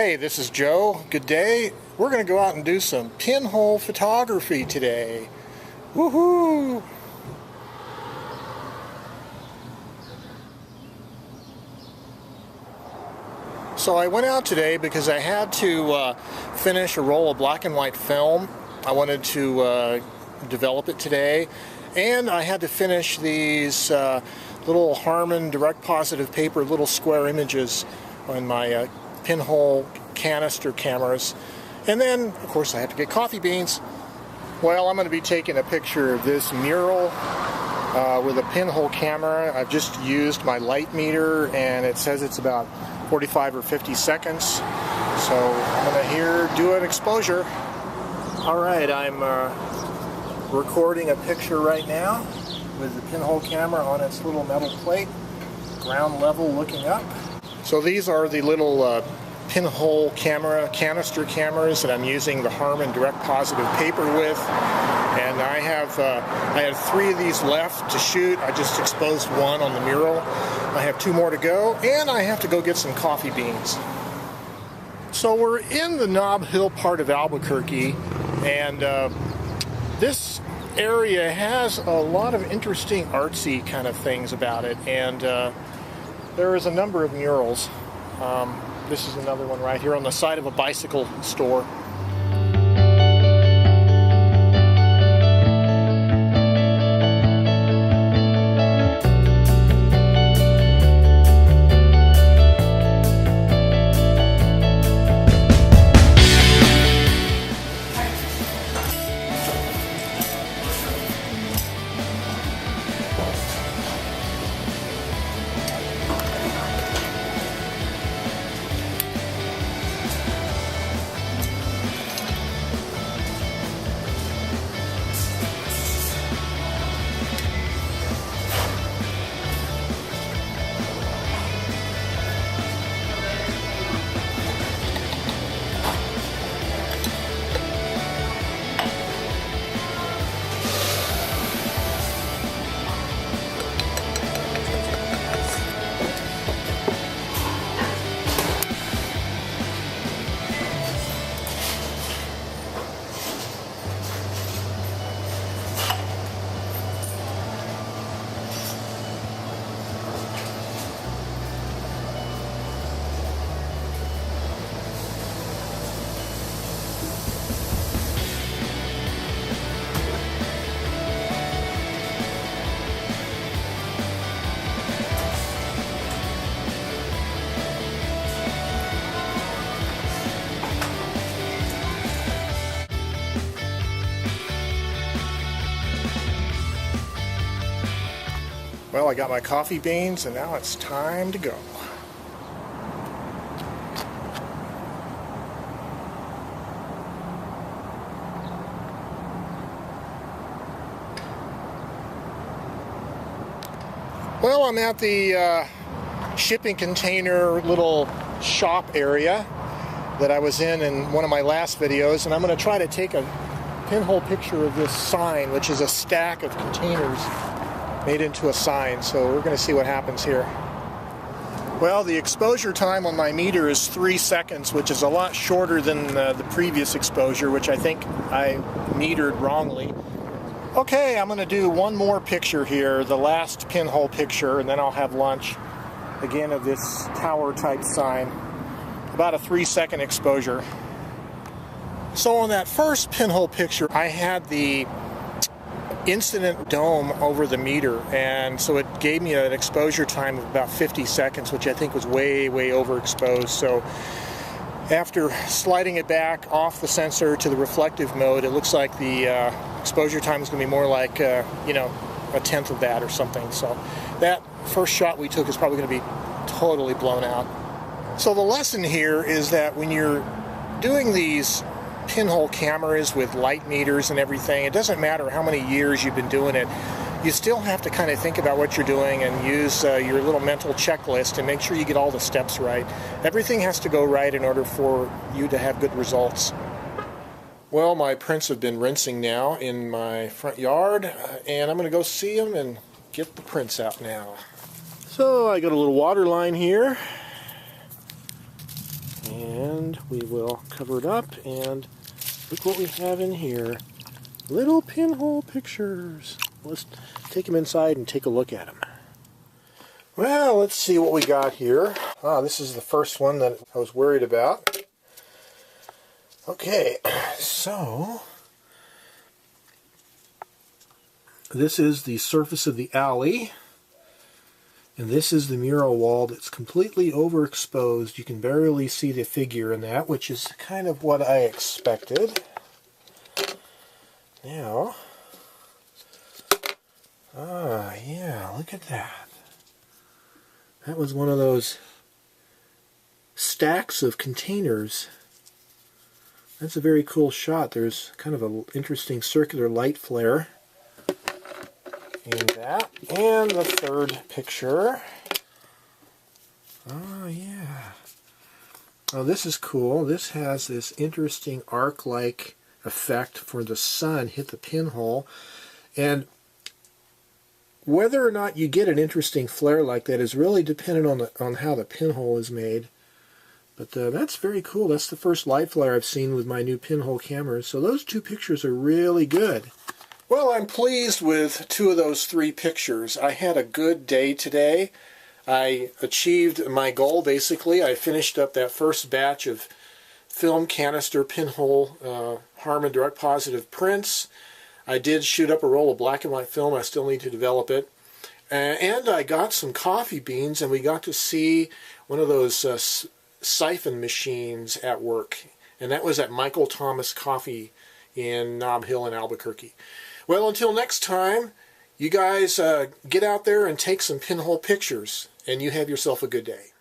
Hey, this is Joe. Good day. We're going to go out and do some pinhole photography today. Woohoo! So I went out today because I had to finish a roll of black and white film. I wanted to develop it today, and I had to finish these little Harman direct positive paper little square images on my pinhole canister cameras. And then, of course, I had to get coffee beans. Well, I'm going to be taking a picture of this mural with a pinhole camera. I've just used my light meter, and it says it's about 45 or 50 seconds. So I'm going to do an exposure. All right, I'm recording a picture right now with the pinhole camera on its little metal plate, ground level looking up. So these are the little pinhole canister cameras that I'm using the Harman direct positive paper with, and I have 3 of these left to shoot. I just exposed one on the mural. I have 2 more to go, and I have to go get some coffee beans. So we're in the Nob Hill part of Albuquerque, and this area has a lot of interesting artsy kind of things about it, and there is a number of murals. This is another one right here on the side of a bicycle store. Well, I got my coffee beans, and now it's time to go. Well, I'm at the shipping container little shop area that I was in one of my last videos, and I'm going to try to take a pinhole picture of this sign, which is a stack of containers made into a sign. So we're going to see what happens here. Well, the exposure time on my meter is 3 seconds, which is a lot shorter than the previous exposure, which I think I metered wrongly. Okay, I'm going to do one more picture here, the last pinhole picture, and then I'll have lunch again of this tower type sign. About a 3-second exposure. So on that first pinhole picture, I had the incident dome over the meter, and so it gave me an exposure time of about 50 seconds, which I think was way overexposed. So after sliding it back off the sensor to the reflective mode, it looks like the exposure time is going to be more like a tenth of that or something. So that first shot we took is probably going to be totally blown out. So the lesson here is that when you're doing these pinhole cameras with light meters and everything, it doesn't matter how many years you've been doing it, you still have to kind of think about what you're doing and use your little mental checklist and make sure you get all the steps right. Everything has to go right in order for you to have good results. Well, my prints have been rinsing now in my front yard, and I'm going to go see them and get the prints out now. So I got a little water line here, And we will cover it up, and look what we have in here. Little pinhole pictures. Let's take them inside and take a look at them. Well, let's see what we got here. This is the first one that I was worried about. Okay, so this is the surface of the alley. And this is the mural wall that's completely overexposed. You can barely see the figure in that, which is kind of what I expected. Now, yeah, look at that. That was one of those stacks of containers. That's a very cool shot. There's kind of an interesting circular light flare. And that, and the third picture. Oh yeah. Oh, this is cool. This has this interesting arc-like effect for the sun hit the pinhole. And whether or not you get an interesting flare like that is really dependent on how the pinhole is made. But that's very cool. That's the first light flare I've seen with my new pinhole cameras. So those two pictures are really good. Well, I'm pleased with 2 of those 3 pictures. I had a good day today. I achieved my goal, basically. I finished up that first batch of film canister pinhole Harman direct positive prints. I did shoot up a roll of black and white film. I still need to develop it. And I got some coffee beans, and we got to see one of those siphon machines at work. And that was at Michael Thomas Coffee in Nob Hill in Albuquerque. Well, until next time, you guys get out there and take some pinhole pictures, and you have yourself a good day.